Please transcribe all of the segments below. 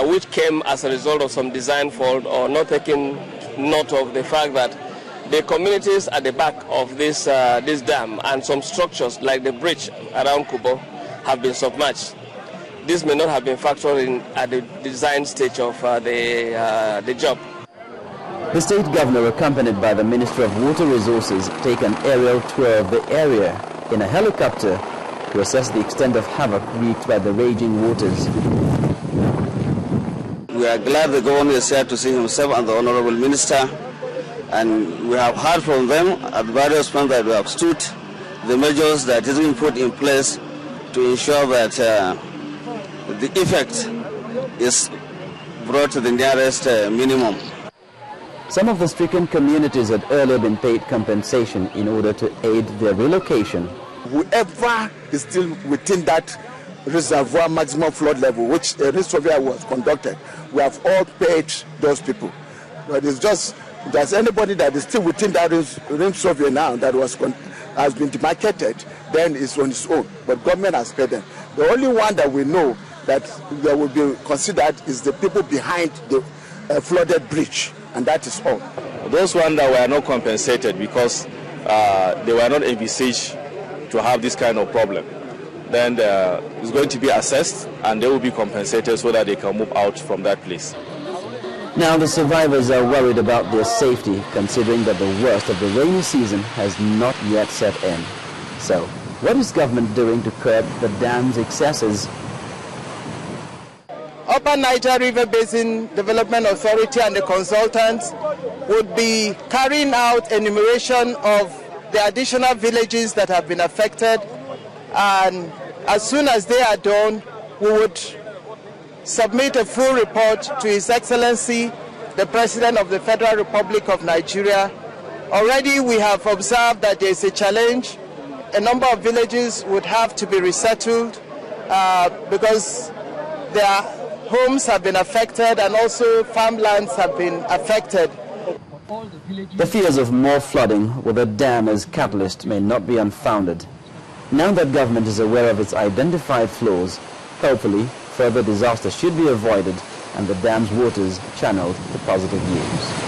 which came as a result of some design fault or not taking note of the fact that the communities at the back of this dam and some structures like the bridge around Kubo have been submerged. This may not have been factored in at the design stage of the job. The state governor, accompanied by the Minister of Water Resources, take an aerial tour of the area in a helicopter to assess the extent of havoc wreaked by the raging waters. We are glad the governor is here to see himself and the Honorable Minister, and we have heard from them at various points that we have stood the measures that is being put in place to ensure that the effect is brought to the nearest minimum. Some of the stricken communities had earlier been paid compensation in order to aid their relocation. Whoever is still within that reservoir maximum flood level, which a risk survey was conducted, we have all paid those people. But it's just, if there's anybody that is still within that risk survey now that has been demarcated, then it's on its own. But government has paid them. The only one that we know that they will be considered is the people behind the flooded bridge, and that is all. Those ones that were not compensated because they were not envisaged to have this kind of problem, then it's going to be assessed and they will be compensated so that they can move out from that place. Now the survivors are worried about their safety, considering that the worst of the rainy season has not yet set in. So, what is government doing to curb the dam's excesses? Upper Niger River Basin Development Authority and the consultants would be carrying out enumeration of the additional villages that have been affected, and as soon as they are done, we would submit a full report to His Excellency, the President of the Federal Republic of Nigeria. Already we have observed that there is a challenge. A number of villages would have to be resettled because their homes have been affected and also farmlands have been affected. The fears of more flooding with a dam as catalyst may not be unfounded. Now that government is aware of its identified flaws, hopefully further disaster should be avoided and the dam's waters channeled to positive use.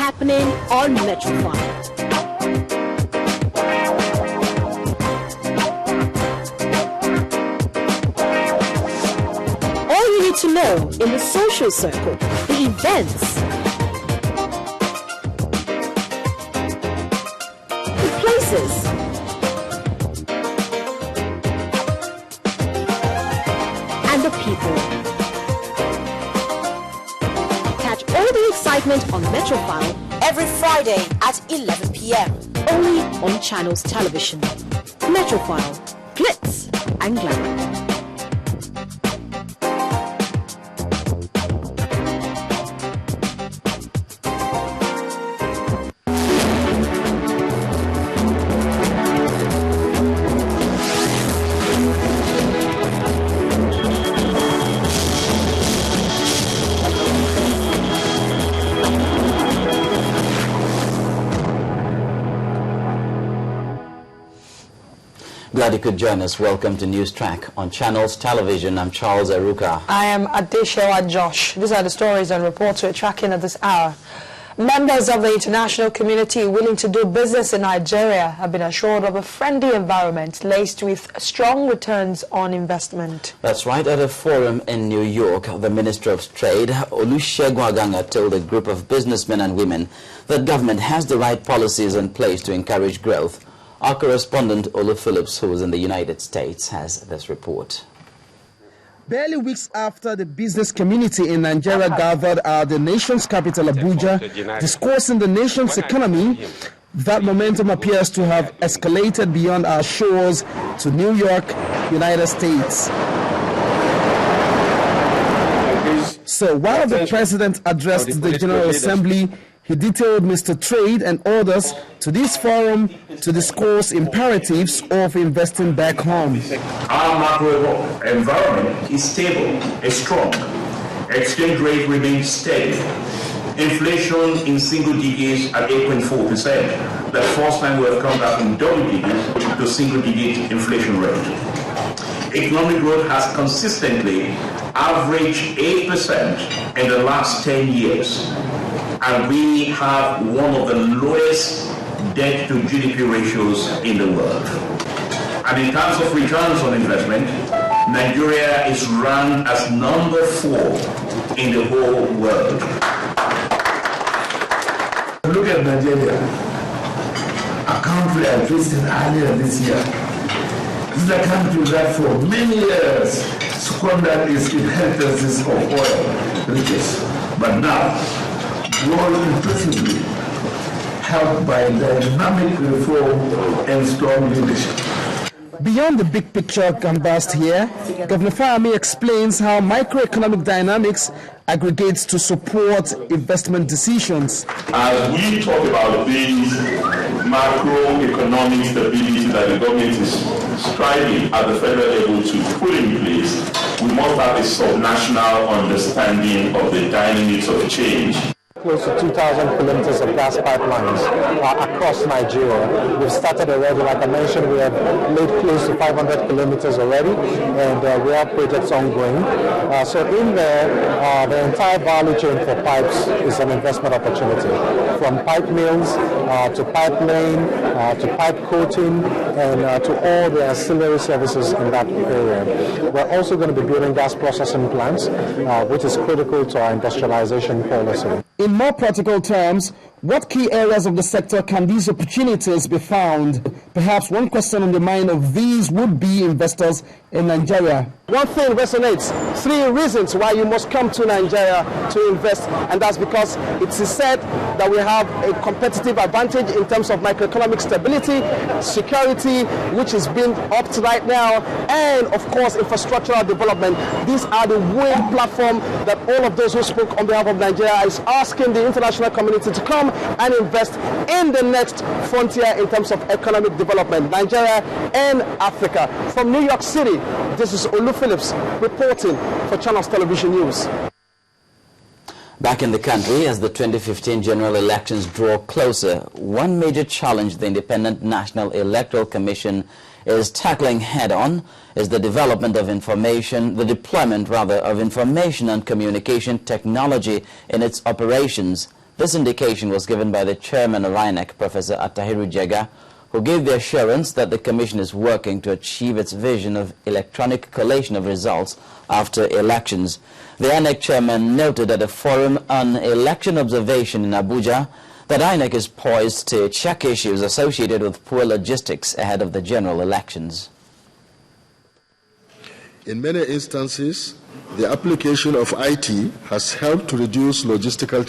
happening on Metrofy. All you need to know in the social circle, the events, the places, and the people. Catch All the excitement on Metrophile every Friday at 11 p.m. only on Channels Television. Metrophile, glitz and glamour. Glad you could join us. Welcome to News Track on Channels Television. I'm Charles Aruka. I am Adeshewa Josh. These are the stories and reports we're tracking at this hour. Members of the international community willing to do business in Nigeria have been assured of a friendly environment laced with strong returns on investment. That's right. At a forum in New York, the Minister of Trade, Olusegun Aganga, told a group of businessmen and women that government has the right policies in place to encourage growth. Our correspondent, Olu Phillips, who is in the United States, has this report. Barely weeks after the business community in Nigeria gathered at the nation's capital, Abuja, discussing the nation's economy, that momentum appears to have escalated beyond our shores to New York, United States. So while the president addressed the General Assembly, he detailed Mr. Trade and others to this forum to discuss imperatives of investing back home. Our macro environment is stable, is strong. Exchange rate remains steady. Inflation in single digits at 8.4%. The first time we have come back from double digits to single digit inflation rate. Economic growth has consistently averaged 8% in the last 10 years. And we have one of the lowest debt to GDP ratios in the world. And in terms of returns on investment, Nigeria is ranked as number 4 in the whole world. Look at Nigeria, a country I visited earlier this year. This is a country that for many years squandered its inheritances of oil riches. But now, growing impressively, helped by dynamic reform and strong leadership. Beyond the big picture canvassed here, Governor Fahmi explains how microeconomic dynamics aggregates to support investment decisions. As we talk about these macroeconomic stability that the government is striving at the federal level to put in place, we must have a subnational understanding of the dynamics of change. Close to 2,000 kilometers of gas pipelines across Nigeria. We've started already, like I mentioned, we have laid close to 500 kilometers already, and we have projects ongoing. So in there, the entire value chain for pipes is an investment opportunity, from pipe mills to pipe laying, to pipe coating, and to all the ancillary services in that area. We're also going to be building gas processing plants, which is critical to our industrialization policy. In more practical terms, what key areas of the sector can these opportunities be found? Perhaps one question on the mind of these would-be investors in Nigeria. One thing resonates: 3 reasons why you must come to Nigeria to invest, and that's because it is said that we have a competitive advantage in terms of macroeconomic stability, security, which is being upped right now, and of course infrastructural development. These are the winning platform that all of those who spoke on behalf of Nigeria is asking the international community to come and invest in the next frontier in terms of economic development, Nigeria and Africa. From New York City, this is Olu Phillips reporting for Channels Television News. Back in the country, as the 2015 general elections draw closer, one major challenge the Independent National Electoral Commission is tackling head-on is the development of information, the deployment rather of information and communication technology in its operations. This indication was given by the chairman of INEC, Professor Attahiru Jega, who gave the assurance that the commission is working to achieve its vision of electronic collation of results after elections. The INEC chairman noted at a forum on election observation in Abuja that INEC is poised to check issues associated with poor logistics ahead of the general elections. In many instances, the application of IT has helped to reduce logistical